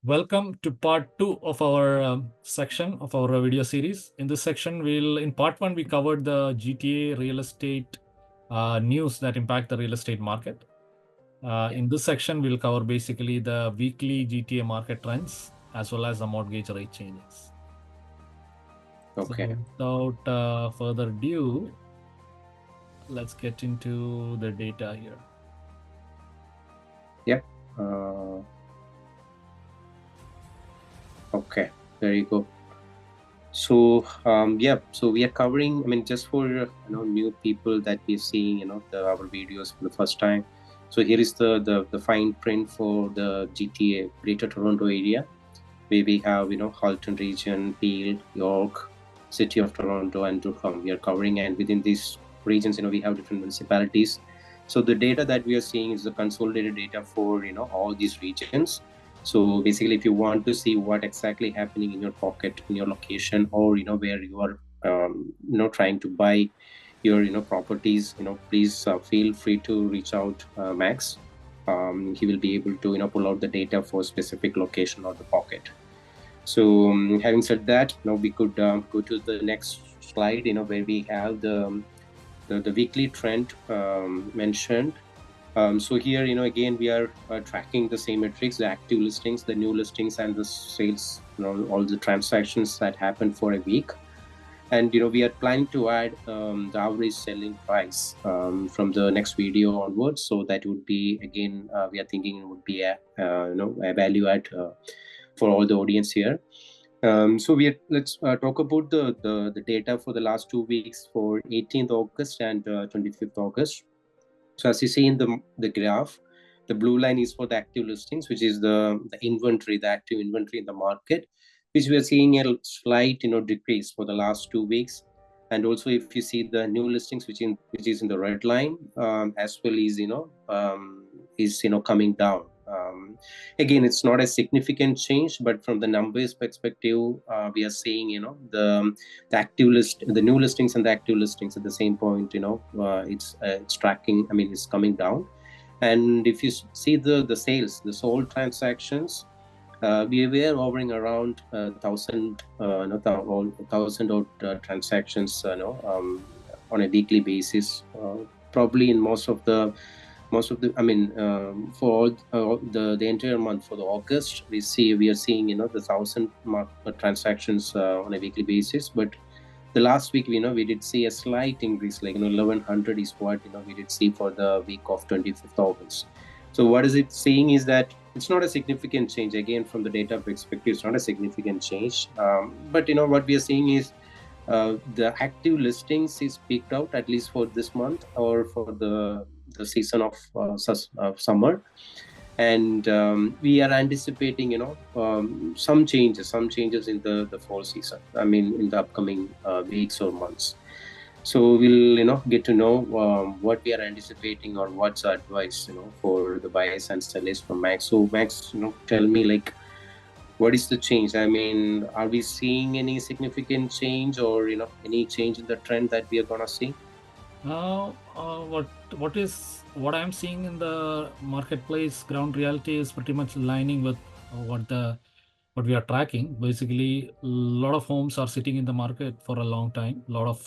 Welcome to part two of our section of our video series. In this section, in part one, we covered the GTA real estate news that impact the real estate market. In this section, we'll cover basically the weekly GTA market trends as well as the mortgage rate changes. Okay. So without further ado, let's get into the data here. Yep. Okay. There you go. So so we are covering. I mean, just for new people that we're seeing our videos for the first time. So here is the fine print for the GTA Greater Toronto area, where we have Halton region, Peel, York, City of Toronto, and Durham. We are covering, and within these regions, we have different municipalities. So the data that we are seeing is the consolidated data for all these regions. So basically, if you want to see what exactly happening in your pocket, in your location, or where you are trying to buy your properties, please feel free to reach out Max. He will be able to pull out the data for specific location or the pocket. So having said that, now we could go to the next slide, where we have the weekly trend mentioned. So here, again, we are tracking the same metrics: the active listings, the new listings, and the sales. All the transactions that happen for a week. And we are planning to add the average selling price from the next video onwards. So that would be, again, we are thinking it would be a value add for all the audience here. So let's talk about the data for the last 2 weeks for 18th August and 25th August. So as you see in the graph, the blue line is for the active listings, which is the inventory, the active inventory in the market, which we are seeing a slight decrease for the last 2 weeks. And also, if you see the new listings, which is in the red line, as well is coming down. Again, it's not a significant change, but from the numbers perspective, we are seeing the active list, the new listings and the active listings at the same point. It's tracking. I mean, it's coming down. And if you see the sales, the sold transactions, we were hovering around 1,000, thousand odd transactions, on a weekly basis. Probably in most of the, I mean, for all the entire month for the August, we are seeing the 1,000 mark transactions on a weekly basis. But the last week, we did see a slight increase, like 1,100 is what we did see for the week of 25th August. So what is it saying is that it's not a significant change. Again, from the data perspective, it's not a significant change. But what we are seeing is the active listings is peaked out, at least for this month or for the season of summer. And we are anticipating some changes in the fall season, I mean, in the upcoming weeks or months. So we'll get to know what we are anticipating or what's our advice for the buyers and sellers from Max. So Max, tell me, like, what is the change? I mean, are we seeing any significant change or any change in the trend that we are gonna see? What I'm seeing in the marketplace ground reality is pretty much aligning with what we are tracking. Basically, a lot of homes are sitting in the market for a long time, a lot of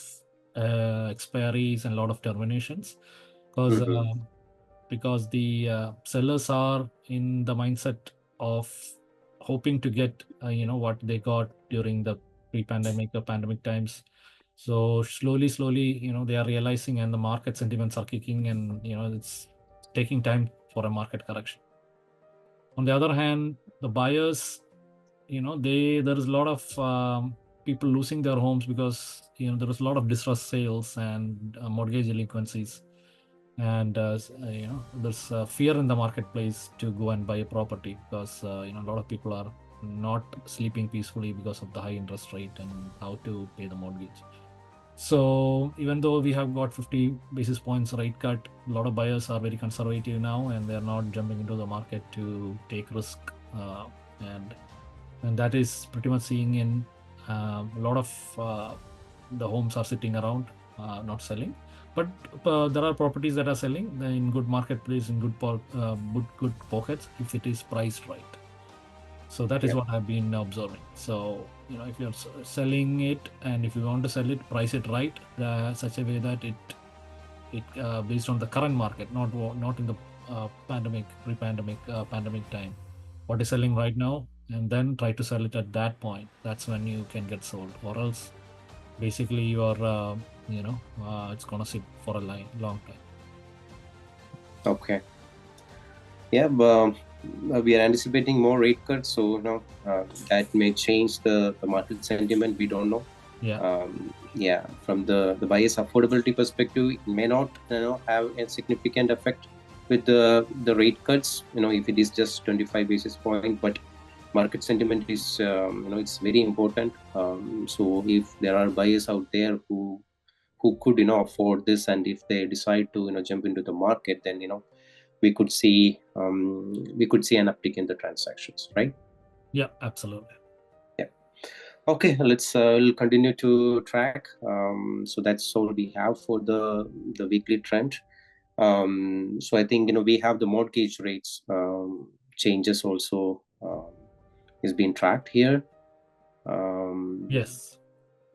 expiries and a lot of terminations, because Mm-hmm. the sellers are in the mindset of hoping to get what they got during the pre-pandemic or pandemic times. So slowly, they are realizing, and the market sentiments are kicking, and it's taking time for a market correction. On the other hand, the buyers, there is a lot of people losing their homes because there is a lot of distressed sales and mortgage delinquencies, and there's fear in the marketplace to go and buy a property because a lot of people are not sleeping peacefully because of the high interest rate and how to pay the mortgage. So even though we have got 50 basis points rate cut, a lot of buyers are very conservative now, and they're not jumping into the market to take risk, and that is pretty much seeing in a lot of the homes are sitting around, not selling. But there are properties that are selling in good marketplace, in good pockets, if it is priced right. So that is Yep. what I've been observing. So if you're selling it, and if you want to sell it, price it right, such a way that it based on the current market, not in the pre-pandemic, pandemic time. What is selling right now, and then try to sell it at that point. That's when you can get sold, or else basically you are, it's gonna sit for a long time. Okay. Yeah, but we are anticipating more rate cuts, so that may change the market sentiment. We don't know. Yeah. Yeah, from the buyer's affordability perspective, it may not have a significant effect with the rate cuts. If it is just 25 basis point, but market sentiment is it's very important. So if there are buyers out there who could afford this, and if they decide to jump into the market, then we could see an uptick in the transactions, right? Yeah, absolutely. Yeah. Okay, let's we'll continue to track. So that's all we have for the weekly trend. So I think we have the mortgage rates changes also is being tracked here. Yes.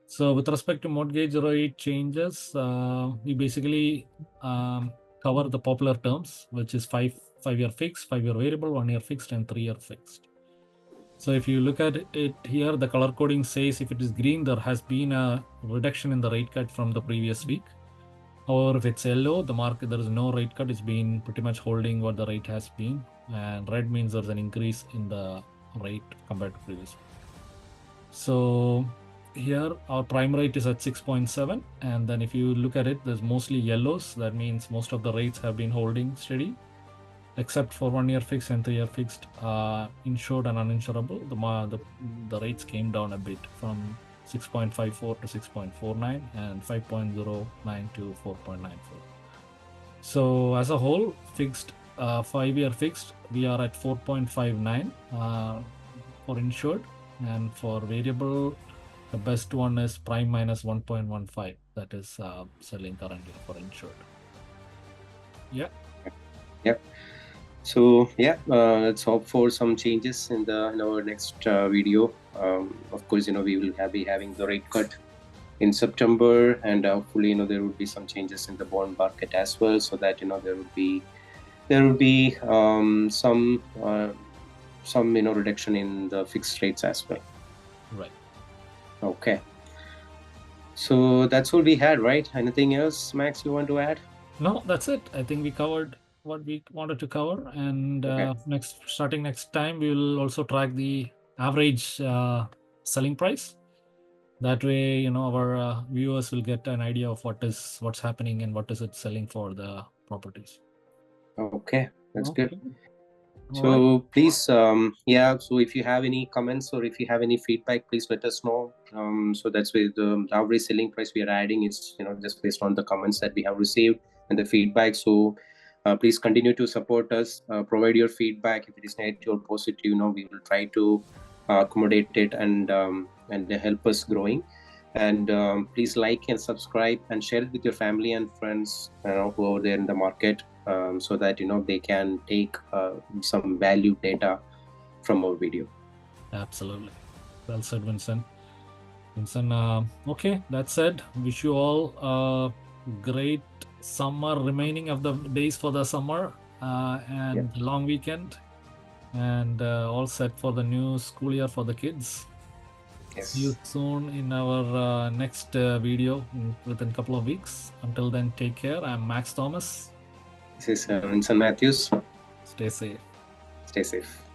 So with respect to mortgage rate changes, we basically cover the popular terms, which is 5-year fixed, 5-year variable, 1-year fixed, and 3-year fixed. So if you look at it here, the color coding says if it is green, there has been a reduction in the rate cut from the previous week. However, if it's yellow, the market, there is no rate cut. It's been pretty much holding what the rate has been. And red means there's an increase in the rate compared to previous week. So here our prime rate is at 6.7. And then if you look at it, there's mostly yellows. That means most of the rates have been holding steady, except for 1-year fixed and 3-year fixed. Insured and uninsurable, the rates came down a bit from 6.54 to 6.49 and 5.09 to 4.94. So as a whole, fixed, 5-year fixed, we are at 4.59 for insured, and for variable, the best one is prime minus 1.15. That is selling currently for insured. Yeah. Yeah. So yeah, let's hope for some changes in our next video. Of course, we will be having the rate cut in September, and hopefully, there would be some changes in the bond market as well, so that there would be some reduction in the fixed rates as well. Right. Okay. So that's all we had, right? Anything else, Max, you want to add? No, that's it. I think we covered what we wanted to cover, and Okay. starting next time, we will also track the average selling price. That way, our viewers will get an idea of what's happening and what is it selling for the properties. Okay, that's good. Okay. All right. So please, yeah. So if you have any comments or if you have any feedback, please let us know. So that's where the average selling price we are adding is, just based on the comments that we have received and the feedback. So please continue to support us. Provide your feedback. If it is negative or positive, we will try to accommodate it and help us growing. And please like and subscribe and share it with your family and friends, who are there in the market, so that they can take some value data from our video. Absolutely. Well said, Vincent. Vincent, okay, that said, wish you all a great summer, remaining of the days for the summer, Yeah. and long weekend, and all set for the new school year for the kids. See you Yes. soon in our next video within a couple of weeks. Until then, take care. I'm Max Thomas. This is Vincent Matthews. Stay safe. Stay safe.